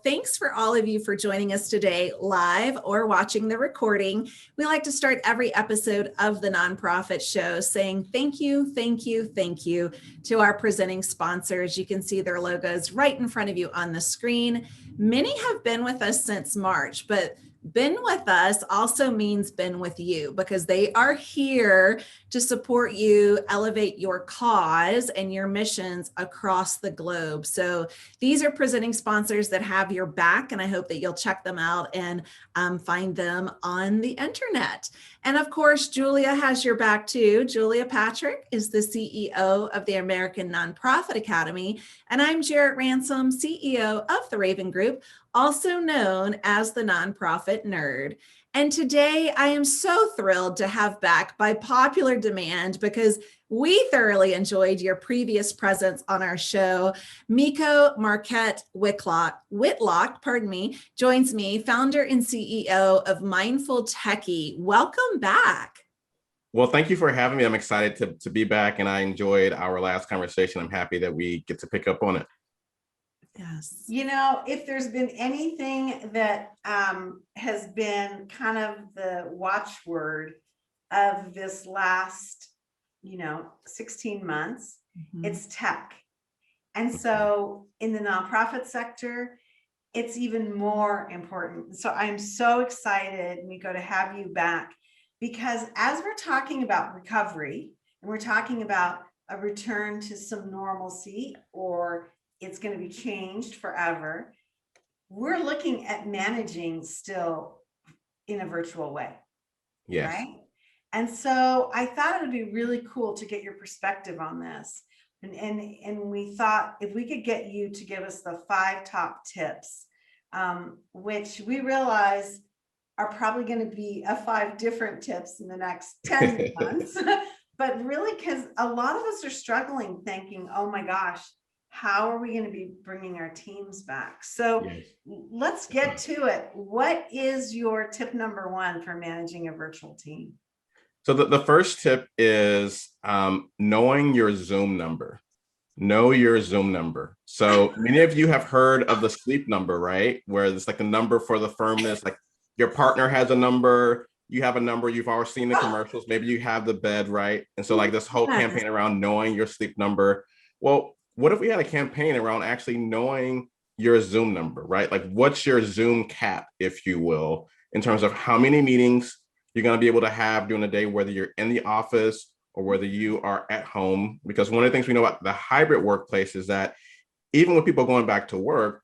thanks for all of you for joining us today live or watching the recording. We like to start every episode of the Nonprofit Show saying thank you, thank you, thank you to our presenting sponsors. You can see their logos right in front of you on the screen. Many have been with us since March, but been with us also means been with you, because they are here to support you, elevate your cause and your missions across the globe. So these are presenting sponsors that have your back, and I hope that you'll check them out and find them on the internet. And of course, Julia has your back too. Julia Patrick is the CEO of the American Nonprofit Academy, and I'm Jarrett Ransom, CEO of the Raven Group, also known as the Nonprofit Nerd. And today I am so thrilled to have back, by popular demand, because we thoroughly enjoyed your previous presence on our show, Miko Marquette Whitlock, joins me, founder and CEO of Mindful Techy. Welcome back. Well, thank you for having me. I'm excited to be back, and I enjoyed our last conversation. I'm happy that we get to pick up on it. Yes. You know, if there's been anything that has been kind of the watchword of this last, 16 months, it's tech. And so in the nonprofit sector, it's even more important. So I'm so excited, Miko, to have you back, because as we're talking about recovery and we're talking about a return to some normalcy, or it's going to be changed forever, we're looking at managing still in a virtual way. Yes. Right? And so I thought it would be really cool to get your perspective on this. And we thought if we could get you to give us the 5 top tips, which we realize are probably going to be 5 different tips in the next 10 months. But really, because a lot of us are struggling thinking, oh my gosh, how are we going to be bringing our teams back? So yes, let's get to it. What is your tip number 1 for managing a virtual team? So the first tip is knowing your Zoom number. Know your Zoom number. So many of you have heard of the sleep number, right? Where it's like a number for the firmness, like your partner has a number, you have a number, you've already seen the commercials, maybe you have the bed, right? And so like this whole campaign around knowing your sleep number. Well, what if we had a campaign around actually knowing your Zoom number, right? Like what's your Zoom cap, if you will, in terms of how many meetings you're going to be able to have during the day, whether you're in the office or whether you are at home. Because one of the things we know about the hybrid workplace is that even with people going back to work,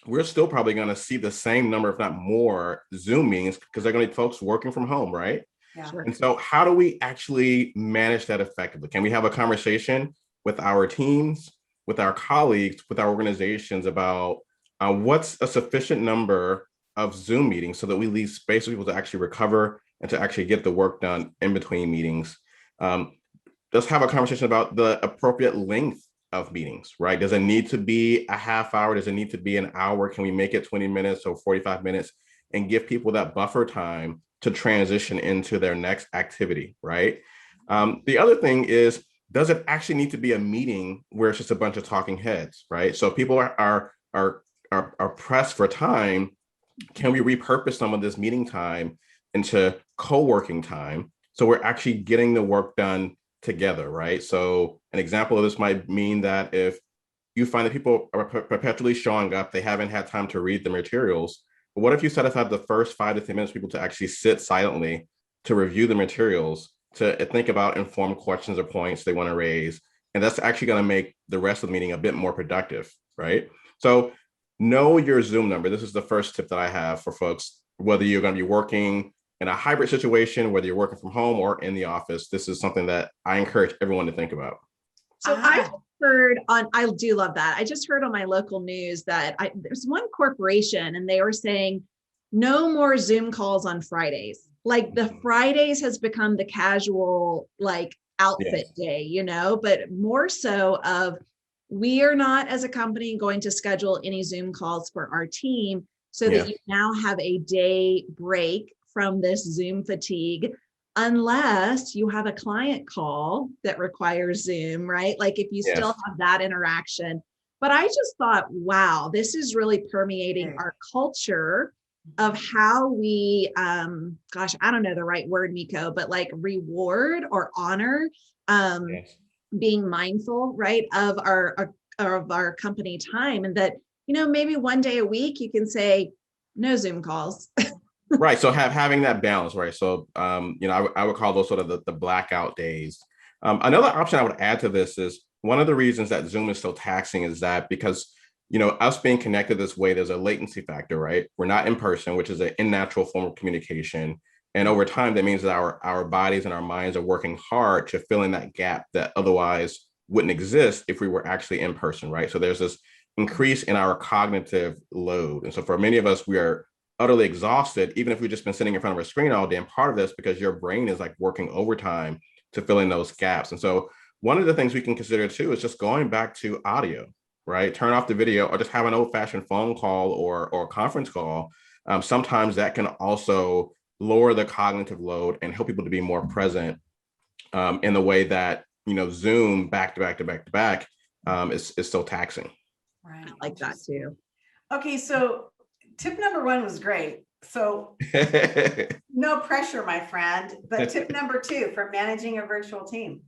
we're still probably going to see the same number, if not more, Zoom meetings, because they're going to be folks working from home, right? Yeah. Sure. And so how do we actually manage that effectively? Can we have a conversation with our teams, with our colleagues, with our organizations about what's a sufficient number of Zoom meetings so that we leave space for people to actually recover and to actually get the work done in between meetings? Let's have a conversation about the appropriate length of meetings, right? Does it need to be a half hour? Does it need to be an hour? Can we make it 20 minutes or 45 minutes and give people that buffer time to transition into their next activity, right? The other thing is, does it actually need to be a meeting where it's just a bunch of talking heads, right? So people are pressed for time. Can we repurpose some of this meeting time into co-working time so we're actually getting the work done together, right? So an example of this might mean that if you find that people are perpetually showing up, they haven't had time to read the materials, but what if you set aside the first 5 to 10 minutes for people to actually sit silently to review the materials, to think about informed questions or points they want to raise. And that's actually going to make the rest of the meeting a bit more productive, right? So know your Zoom number. This is the first tip that I have for folks, whether you're going to be working in a hybrid situation, whether you're working from home or in the office. This is something that I encourage everyone to think about. So I do love that. I just heard on my local news that there's one corporation and they were saying no more Zoom calls on Fridays. Like the Fridays has become the casual outfit day, but more so of we are not as a company going to schedule any Zoom calls for our team so that you now have a day break from this Zoom fatigue, unless you have a client call that requires Zoom, right? Like if you still have that interaction. But I just thought, wow, this is really permeating our culture of how we, gosh, I don't know the right word, Nico, but like reward or honor, Yes. being mindful, right, of our company time, and that, maybe one day a week you can say no Zoom calls. Right. So having that balance, right? So, I would call those sort of the blackout days. Another option I would add to this is one of the reasons that Zoom is so taxing is that because, us being connected this way, there's a latency factor, right? We're not in person, which is an unnatural form of communication. And over time, that means that our bodies and our minds are working hard to fill in that gap that otherwise wouldn't exist if we were actually in person, right? So there's this increase in our cognitive load. And so for many of us, we are utterly exhausted, even if we've just been sitting in front of a screen all day. And part of this because your brain is like working overtime to fill in those gaps. And so one of the things we can consider too is just going back to audio, right? Turn off the video or just have an old-fashioned phone call or conference call. Sometimes that can also lower the cognitive load and help people to be more present in the way that, Zoom back to back to back to back is so taxing. Right. I like that too. Okay, so tip number 1 was great. So no pressure, my friend. But tip number 2 for managing a virtual team.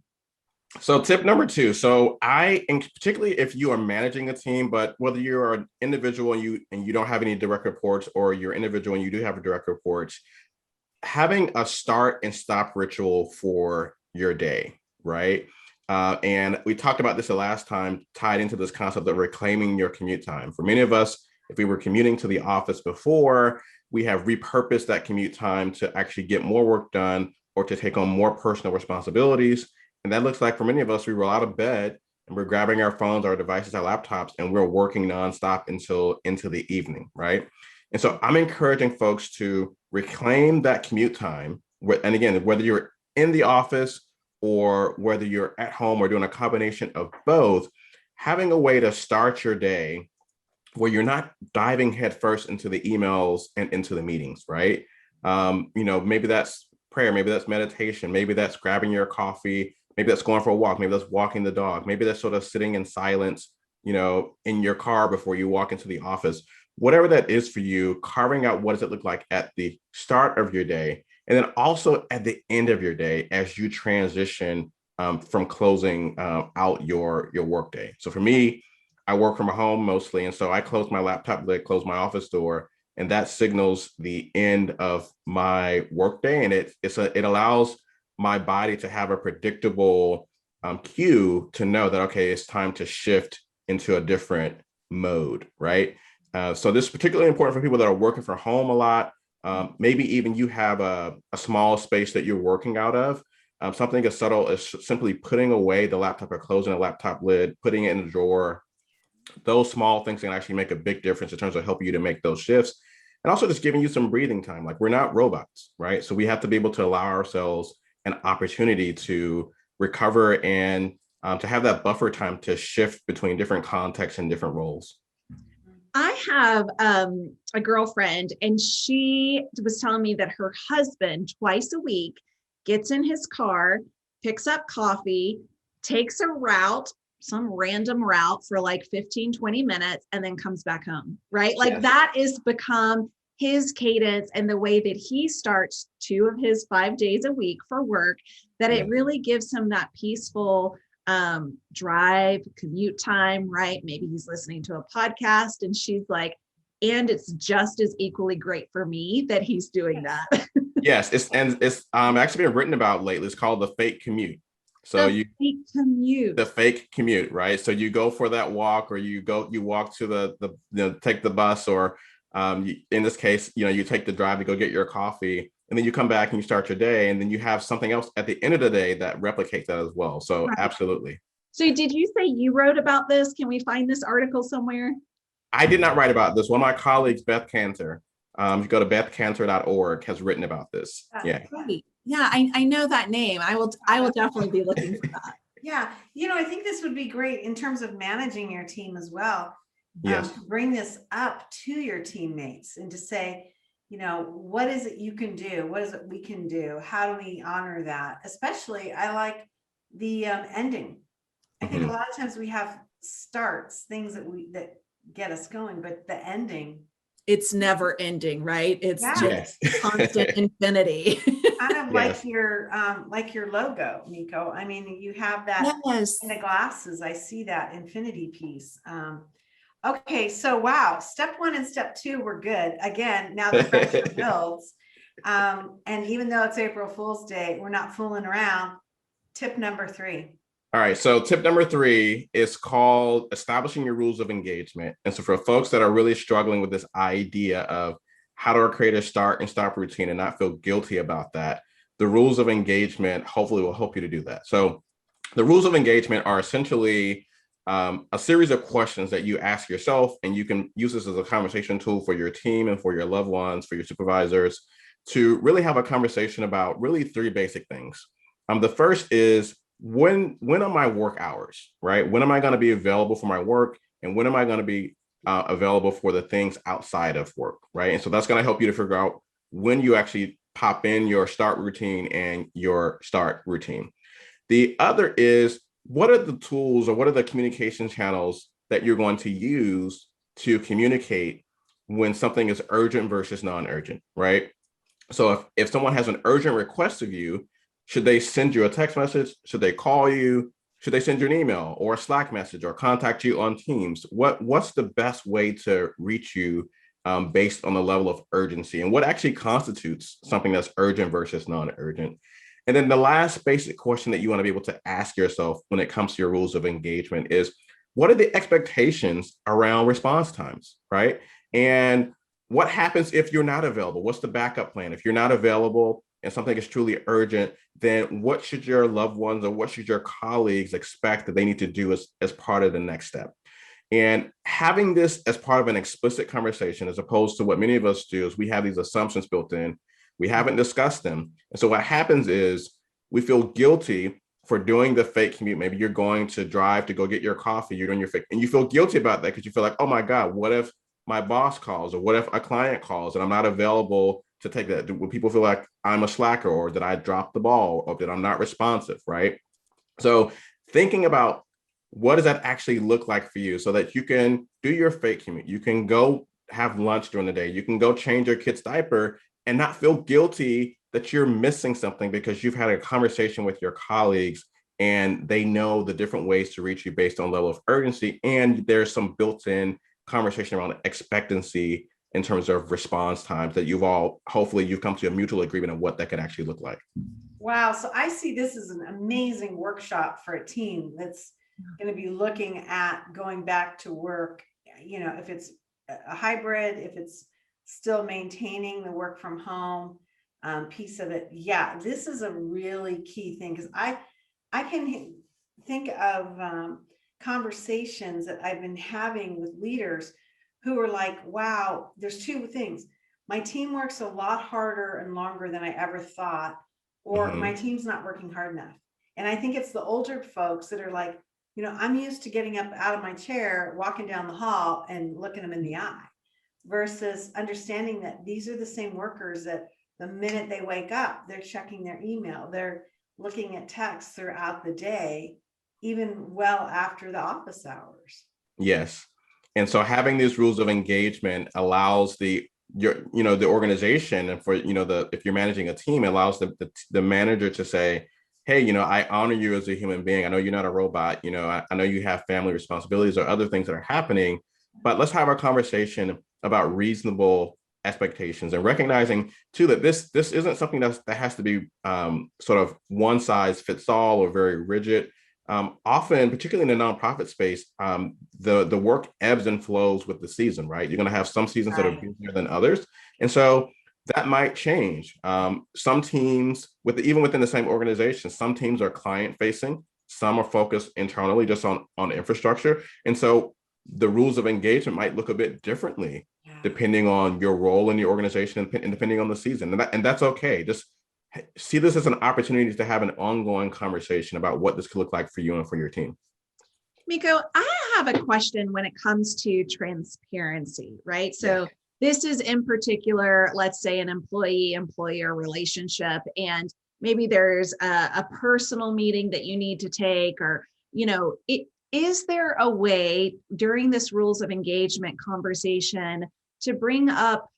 So tip number 2. So and particularly if you are managing a team, but whether you're an individual and you don't have any direct reports, or you're individual and you do have a direct reports, having a start and stop ritual for your day, right? And we talked about this the last time, tied into this concept of reclaiming your commute time. For many of us, if we were commuting to the office before, we have repurposed that commute time to actually get more work done or to take on more personal responsibilities. And that looks like for many of us, we roll out of bed and we're grabbing our phones, our devices, our laptops, and we're working nonstop until into the evening, right? And so I'm encouraging folks to reclaim that commute time. And again, whether you're in the office or whether you're at home or doing a combination of both, having a way to start your day where you're not diving headfirst into the emails and into the meetings, right? Maybe that's prayer, maybe that's meditation, maybe that's grabbing your coffee, maybe that's going for a walk, maybe that's walking the dog, maybe that's sort of sitting in silence, in your car before you walk into the office. Whatever that is for you, carving out what does it look like at the start of your day, and then also at the end of your day as you transition from closing out your workday. So for me, I work from home mostly, and so I close my laptop lid, close my office door, and that signals the end of my workday, and it allows my body to have a predictable cue to know that okay, it's time to shift into a different mode, right? So this is particularly important for people that are working from home a lot. Maybe even you have a small space that you're working out of. Something as subtle as simply putting away the laptop or closing a laptop lid, putting it in a drawer. Those small things can actually make a big difference in terms of helping you to make those shifts. And also just giving you some breathing time. Like we're not robots, right? So we have to be able to allow ourselves an opportunity to recover and to have that buffer time to shift between different contexts and different roles. I have a girlfriend, and she was telling me that her husband twice a week gets in his car, picks up coffee, takes a route, some random route for like 15, 20 minutes, and then comes back home, right? Like that is become his cadence and the way that he starts 2 of his 5 days a week for work, that it really gives him that peaceful drive, commute time, right? Maybe he's listening to a podcast and she's like, and it's just as equally great for me that he's doing that. Yes, it's actually been written about lately. It's called the fake commute. So the fake commute, right? So you go for that walk, or you walk to take the bus, or in this case, you take the drive to go get your coffee, and then you come back and you start your day, and then you have something else at the end of the day that replicates that as well. So absolutely. So did you say you wrote about this? Can we find this article somewhere? I did not write about this. One of my colleagues, Beth Cantor, if you go to bethcantor.org, has written about this. Yeah. Great. Yeah, I know that name. I will definitely be looking for that. Yeah. I think this would be great in terms of managing your team as well. Yes. Bring this up to your teammates and to say, what is it you can do? What is it we can do? How do we honor that? Especially, I like the ending. I think a lot of times we have starts, things that get us going, but the ending, it's never ending, right? It's yeah. just constant infinity. Kind of Yes. like your logo, Nico. I mean, you have that Yes. in the glasses. I see that infinity piece. Okay, so wow, step 1 and step 2 were good. Again, now the pressure builds. And even though it's April Fool's Day, we're not fooling around. Tip number 3. All right. So tip number 3 is called establishing your rules of engagement. And so for folks that are really struggling with this idea of how to create a start and stop routine and not feel guilty about that, the rules of engagement hopefully will help you to do that. So the rules of engagement are essentially a series of questions that you ask yourself, and you can use this as a conversation tool for your team and for your loved ones, for your supervisors, to really have a conversation about really 3 basic things. The first is, when are my work hours, right? When am I going to be available for my work, and when am I going to be available for the things outside of work, right? And so that's going to help you to figure out when you actually pop in your start routine and your start routine. The other is, what are the tools or what are the communication channels that you're going to use to communicate when something is urgent versus non-urgent, right? So if someone has an urgent request of you, should they send you a text message? Should they call you? Should they send you an email or a Slack message or contact you on Teams? What's the best way to reach you based on the level of urgency, and what actually constitutes something that's urgent versus non-urgent? And then the last basic question that you want to be able to ask yourself when it comes to your rules of engagement is, what are the expectations around response times, right? And what happens if you're not available? What's the backup plan? If you're not available and something is truly urgent, then what should your loved ones or what should your colleagues expect that they need to do as part of the next step? And having this as part of an explicit conversation, as opposed to what many of us do, is we have these assumptions built in. We haven't discussed them. And so what happens is we feel guilty for doing the fake commute. Maybe you're going to drive to go get your coffee, you're doing your fake, and you feel guilty about that because you feel like, oh my God, what if my boss calls, or what if a client calls and I'm not available to take that? Will people feel like I'm a slacker, or that I dropped the ball, or that I'm not responsive, right? So thinking about, what does that actually look like for you, so that you can do your fake commute, you can go have lunch during the day, you can go change your kid's diaper and not feel guilty that you're missing something because you've had a conversation with your colleagues and they know the different ways to reach you based on level of urgency. And there's some built-in conversation around expectancy in terms of response times that hopefully you've come to a mutual agreement of what that could actually look like. Wow. So I see this as an amazing workshop for a team that's going to be looking at going back to work, if it's a hybrid, if it's still maintaining the work from home piece of it. Yeah, this is a really key thing, because I can think of conversations that I've been having with leaders who are like, wow, there's 2 things. My team works a lot harder and longer than I ever thought, or my team's not working hard enough. And I think it's the older folks that are like, I'm used to getting up out of my chair, walking down the hall and looking them in the eye, versus understanding that these are the same workers that the minute they wake up, they're checking their email, they're looking at texts throughout the day, even well after the office hours. Yes. And so having these rules of engagement allows the organization, and for, if you're managing a team, it allows the manager to say, hey, I honor you as a human being. I know you're not a robot. I know you have family responsibilities or other things that are happening, but let's have a conversation about reasonable expectations, and recognizing too that this isn't something that has to be sort of one size fits all or very rigid. Often, particularly in the nonprofit space, the work ebbs and flows with the season, right? You're going to have some seasons that are busier than others. And so that might change. Some teams, even within the same organization, some teams are client facing, some are focused internally just on infrastructure. And so the rules of engagement might look a bit differently depending on your role in the organization and depending on the season. And that's okay. Just see this as an opportunity to have an ongoing conversation about what this could look like for you and for your team. Miko, I have a question when it comes to transparency, right? So this is in particular, let's say an employee-employer relationship, and maybe there's a personal meeting that you need to take, or, is there a way during this rules of engagement conversation to bring up,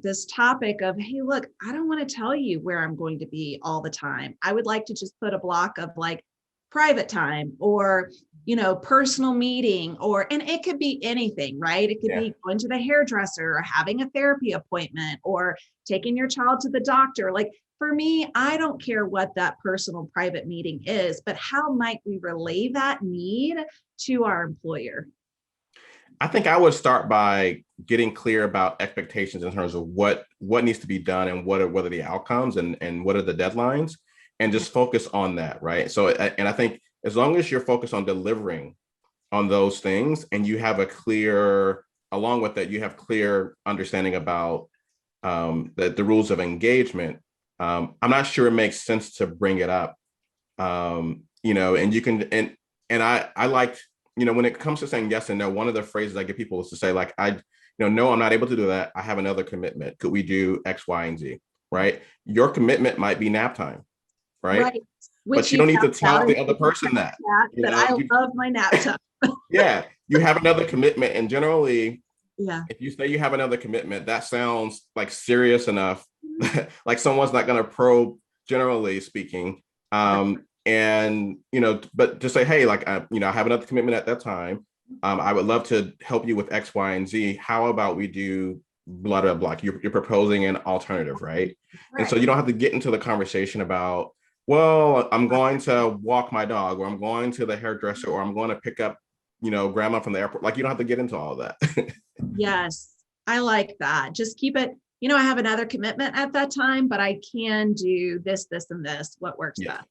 this topic of, hey, look, I don't want to tell you where I'm going to be all the time. I would like to just put a block of like private time or, personal meeting, and it could be anything, right? It could be going to the hairdresser or having a therapy appointment or taking your child to the doctor. Like for me, I don't care what that personal private meeting is, but how might we relay that need to our employer? I think I would start by getting clear about expectations in terms of what needs to be done and what are the outcomes and what are the deadlines, and just focus on that, right? So, and I think as long as you're focused on delivering on those things and you have along with that, you have clear understanding about the rules of engagement, I'm not sure it makes sense to bring it up, and you can, and I liked, when it comes to saying yes and no, one of the phrases I get people is to say like, no, I'm not able to do that. I have another commitment. Could we do X, Y, and Z, right? Your commitment might be nap time, right? But you don't need to tell the other person that. I love my nap time. Yeah, you have another commitment, and generally, if you say you have another commitment, that sounds like serious enough, like someone's not going to probe, generally speaking. And but just say, hey, like I have another commitment at that time. I would love to help you with X, Y, and Z. How about we do blah blah blah? You're proposing an alternative, right? And so you don't have to get into the conversation about, well, I'm going to walk my dog, or I'm going to the hairdresser, or I'm going to pick up, grandma from the airport. Like you don't have to get into all of that. Yes, I like that. Just keep it, I have another commitment at that time, but I can do this, and this. What works best?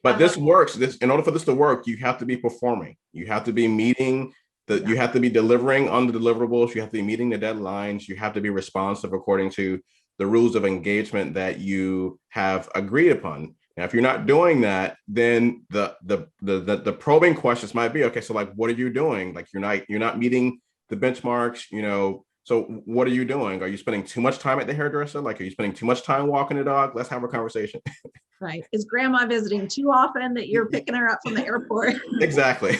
But this works. In order for this to work, you have to be performing. You have to be meeting you have to be delivering on the deliverables. You have to be meeting the deadlines. You have to be responsive according to the rules of engagement that you have agreed upon. Now, if you're not doing that, then the probing questions might be, okay, so like, what are you doing? Like you're not meeting the benchmarks, so what are you doing? Are you spending too much time at the hairdresser? Like, are you spending too much time walking the dog? Let's have a conversation. Right. Is grandma visiting too often that you're picking her up from the airport? Exactly.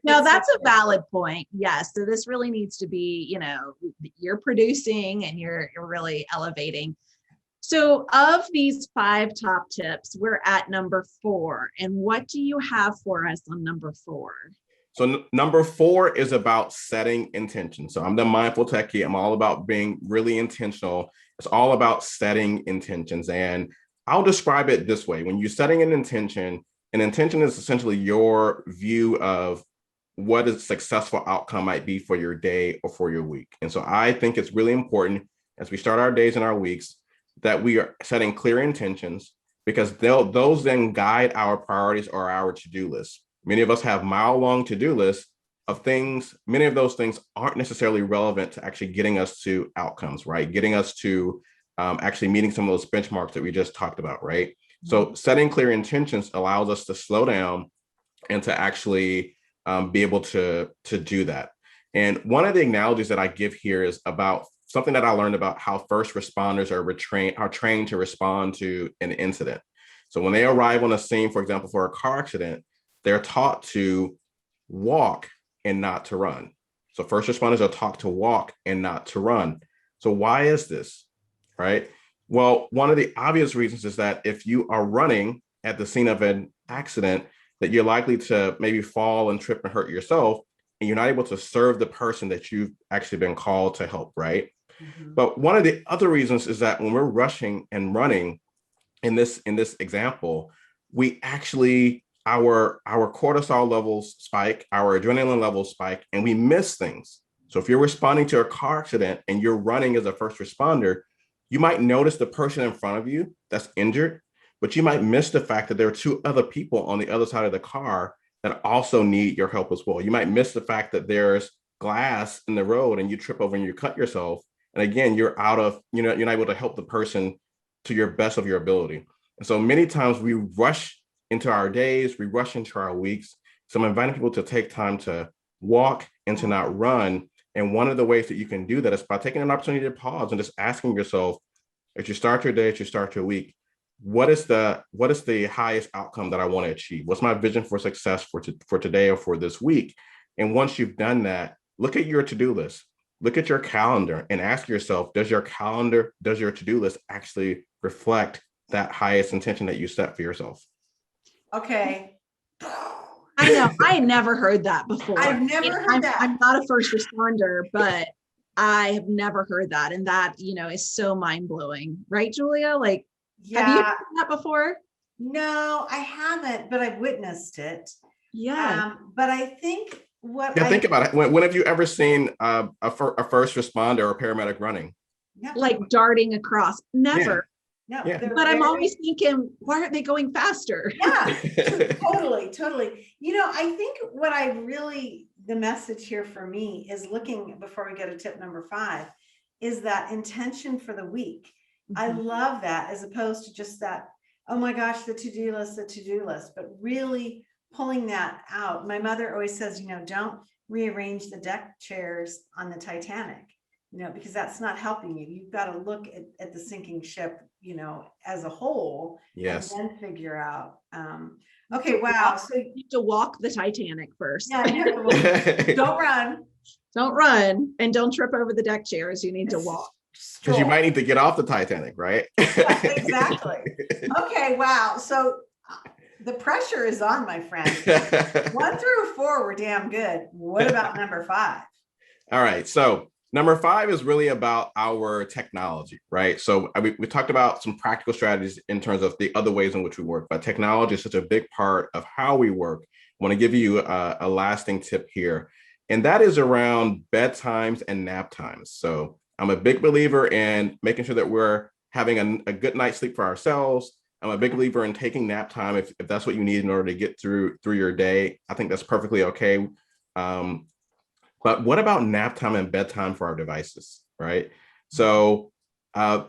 No, that's a valid point. Yes. So this really needs to be, you're producing and you're really elevating. So of these 5 top tips, we're at number 4. And what do you have for us on number 4? So number 4 is about setting intention. So I'm the mindful techie. I'm all about being really intentional. It's all about setting intentions. And I'll describe it this way. When you're setting an intention is essentially your view of what a successful outcome might be for your day or for your week. And so I think it's really important as we start our days and our weeks that we are setting clear intentions, because those then guide our priorities or our to-do list. Many of us have mile-long to-do lists of things. Many of those things aren't necessarily relevant to actually getting us to outcomes, right? Getting us to actually meeting some of those benchmarks that we just talked about, right? Mm-hmm. So setting clear intentions allows us to slow down and to actually be able to do that. And one of the analogies that I give here is about something that I learned about how first responders are trained to respond to an incident. So when they arrive on a scene, for example, for a car accident, they're taught to walk and not to run. So first responders are taught to walk and not to run. So why is this, right? Well, one of the obvious reasons is that if you are running at the scene of an accident, that you're likely to maybe fall and trip and hurt yourself, and you're not able to serve the person that you've actually been called to help, right? Mm-hmm. But one of the other reasons is that when we're rushing and running in this example, we actually, our cortisol levels spike, our adrenaline levels spike, and we miss things. So if you're responding to a car accident and you're running as a first responder, you might notice the person in front of you that's injured, but you might miss the fact that there are 2 other people on the other side of the car that also need your help as well. You might miss the fact that there's glass in the road and you trip over and you cut yourself. And again, you're not able to help the person to your best of your ability. And so many times we rush into our days, we rush into our weeks. So I'm inviting people to take time to walk and to not run. And one of the ways that you can do that is by taking an opportunity to pause and just asking yourself, as you start your day, as you start your week, what is the highest outcome that I want to achieve? What's my vision for success for today or for this week? And once you've done that, look at your to-do list. Look at your calendar and ask yourself, does your to-do list actually reflect that highest intention that you set for yourself? Okay. I know. I had never heard that before. I've never heard that. I'm not a first responder, but I have never heard that. And that, is so mind blowing. Right, Julia? Like, have you heard that before? No, I haven't, but I've witnessed it. Yeah. But I think think about it. When have you ever seen a first responder or a paramedic running? Like darting across? Never. No, but I'm always thinking, why aren't they going faster? Yeah, totally. I think the message here for me is looking, before we go to tip number 5, is that intention for the week. I love that, as opposed to just that, oh my gosh, the to-do list, but really pulling that out. My mother always says, don't rearrange the deck chairs on the Titanic, because that's not helping you. You've got to look at the sinking ship, as a whole. Yes. And then figure out. Okay, wow. So you need to walk the Titanic first. Yeah, don't run. Don't run, and don't trip over the deck chairs. You need to walk. Because you might need to get off the Titanic, right? Yeah, exactly. Okay, wow. So the pressure is on, my friend. 1 through 4 were damn good. What about number 5? All right. So number 5 is really about our technology, right? So we talked about some practical strategies in terms of the other ways in which we work, but technology is such a big part of how we work. I want to give you a lasting tip here, and that is around bedtimes and nap times. So I'm a big believer in making sure that we're having a good night's sleep for ourselves. I'm a big believer in taking nap time if that's what you need in order to get through your day. I think that's perfectly okay. But what about nap time and bedtime for our devices, right? So I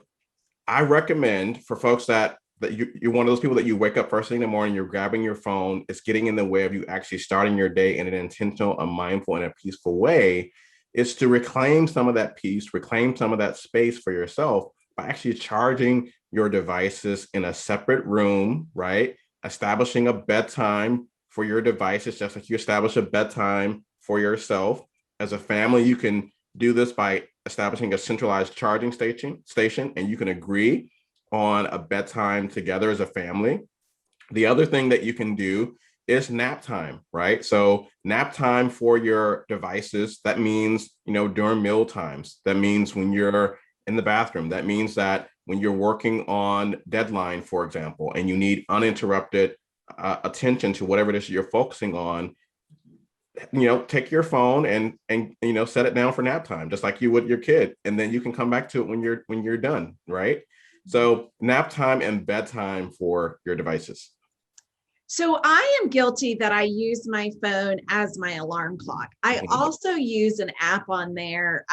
recommend for folks that you're one of those people that you wake up first thing in the morning, you're grabbing your phone, it's getting in the way of you actually starting your day in an intentional, a mindful, and a peaceful way, is to reclaim some of that peace, reclaim some of that space for yourself by actually charging your devices in a separate room, right? Establishing a bedtime for your devices, just like you establish a bedtime for yourself. As a family, you can do this by establishing a centralized charging station, and you can agree on a bedtime together as a family. The other thing that you can do is nap time, right? So nap time for your devices, that means, during meal times. That means when you're in the bathroom. That means that when you're working on deadline, for example, and you need uninterrupted attention to whatever it is you're focusing on, take your phone and set it down for nap time, just like you would your kid, and then you can come back to it when you're done, right? So nap time and bedtime for your devices. So I am guilty that I use my phone as my alarm clock. I also use an app on there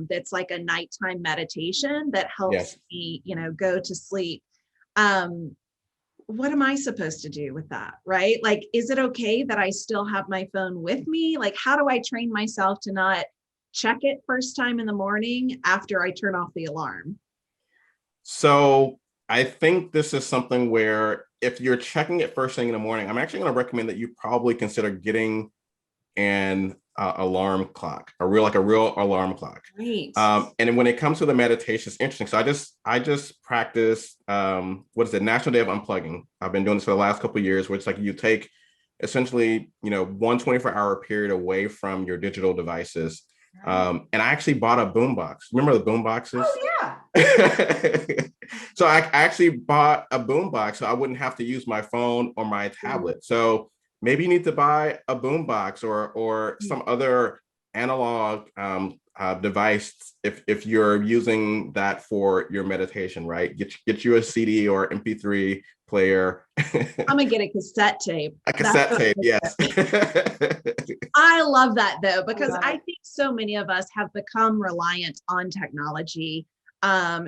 that's like a nighttime meditation that helps me, go to sleep. What am I supposed to do with that, right? Like, is it okay that I still have my phone with me? Like, how do I train myself to not check it first time in the morning after I turn off the alarm? So I think this is something where if you're checking it first thing in the morning, I'm actually going to recommend that you probably consider getting an alarm clock, a real alarm clock. Right. And when it comes to the meditation, it's interesting. So I just practiced National Day of Unplugging. I've been doing this for the last couple of years, where it's like you take essentially 1 24-hour period away from your digital devices. And I actually bought a boombox. Remember the boomboxes? Oh yeah. So I actually bought a boombox so I wouldn't have to use my phone or my tablet. So maybe you need to buy a boombox or some other analog device if you're using that for your meditation, right? Get you a CD or MP3 player. I'm gonna get a cassette tape. A cassette tape, yes. I love that though, because I think so many of us have become reliant on technology,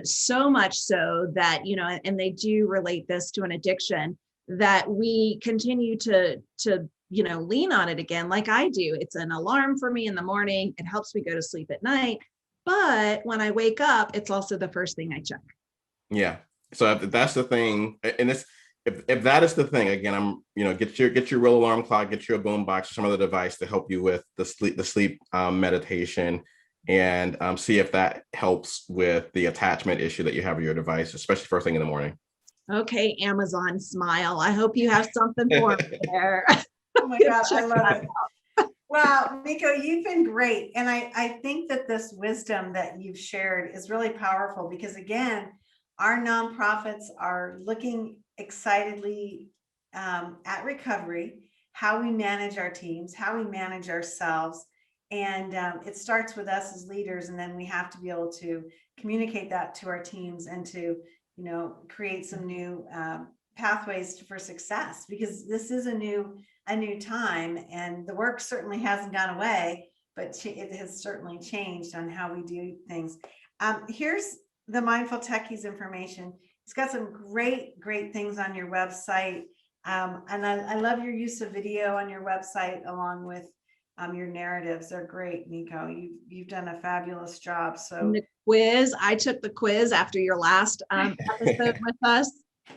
so much so that, and they do relate this to an addiction, that we continue to lean on it again, like I do. It's an alarm for me in the morning. It helps me go to sleep at night. But when I wake up, it's also the first thing I check. Yeah. So if that's the thing, and it's if that is the thing, again, I'm get your real alarm clock, get your boom box or some other device to help you with the sleep meditation, and see if that helps with the attachment issue that you have with your device, especially first thing in the morning. Okay, Amazon smile. I hope you have something for me there. Oh my God, I love it. Wow, Miko, you've been great. And I think that this wisdom that you've shared is really powerful because, again, our nonprofits are looking excitedly at recovery, how we manage our teams, how we manage ourselves. And it starts with us as leaders, and then we have to be able to communicate that to our teams and to, create some new pathways for success, because this is a new time, and the work certainly hasn't gone away, but it has certainly changed on how we do things. Here's the Mindful Techie's information. It's got some great things on your website. And I love your use of video on your website along with your narratives. They're great, Miko. You've done a fabulous job. So And the quiz, I took the quiz after your last episode with us.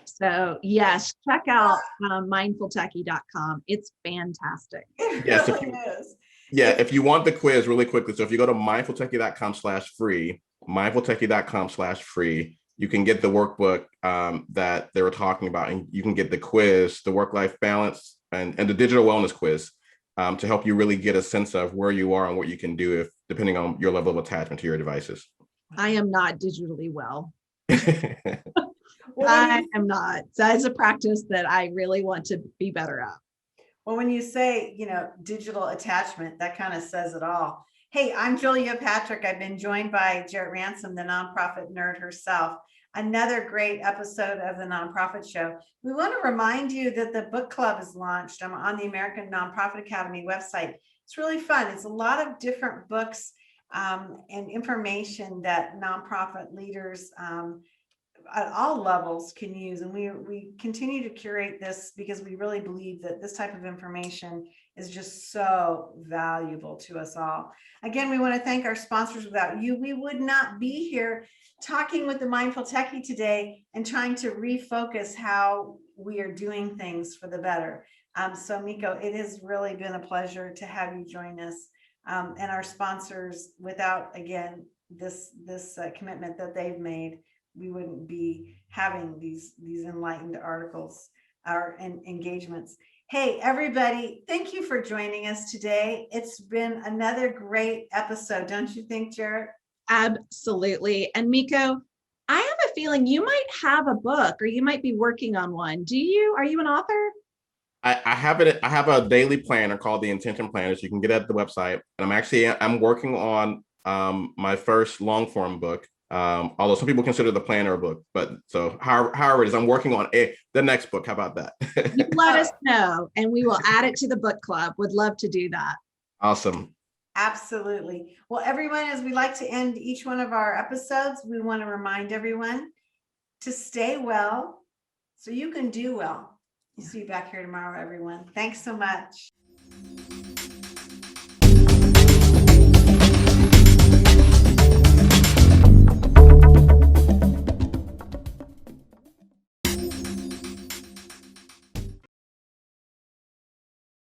So yes, check out mindfultechy.com. It's fantastic. it Yes, really is. if you want the quiz really quickly, so if you go to mindfultechy.com/free, mindfultechy.com/free, you can get the workbook that they were talking about, and you can get the quiz, the work-life balance, and the digital wellness quiz to help you really get a sense of where you are and what you can do depending on your level of attachment to your devices. I am not digitally well. Well, I am not. That is a practice that I really want to be better at. Well, when you say, digital attachment, that kind of says it all. Hey, I'm Julia Patrick. I've been joined by Jarrett Ransom, the nonprofit nerd herself. Another great episode of the Nonprofit Show. We want to remind you that the book club is launched. I'm on the American Nonprofit Academy website. It's really fun. It's a lot of different books and information that nonprofit leaders at all levels can use, and we continue to curate this because we really believe that this type of information is just so valuable to us all. Again, we want to thank our sponsors. Without you, we would not be here talking with the Mindful Techie today and trying to refocus how we are doing things for the better. So Miko, it has really been a pleasure to have you join us, and our sponsors. Without, again, this commitment that they've made, we wouldn't be having these enlightened articles or engagements. Hey, everybody, thank you for joining us today. It's been another great episode, don't you think, Jarrett? Absolutely. And Miko, I have a feeling you might have a book, or you might be working on one. Are you an author? I have it. I have a daily planner called the Intention Planner. So you can get it at the website. And I'm working on my first long form book. Although some people consider the planner a book, but so however it is, I'm working on the next book. How about that? You let us know, and we will add it to the book club. Would love to do that. Awesome. Absolutely. Well, everyone, as we like to end each one of our episodes, we want to remind everyone to stay well so you can do well. See you back here tomorrow, everyone. Thanks so much.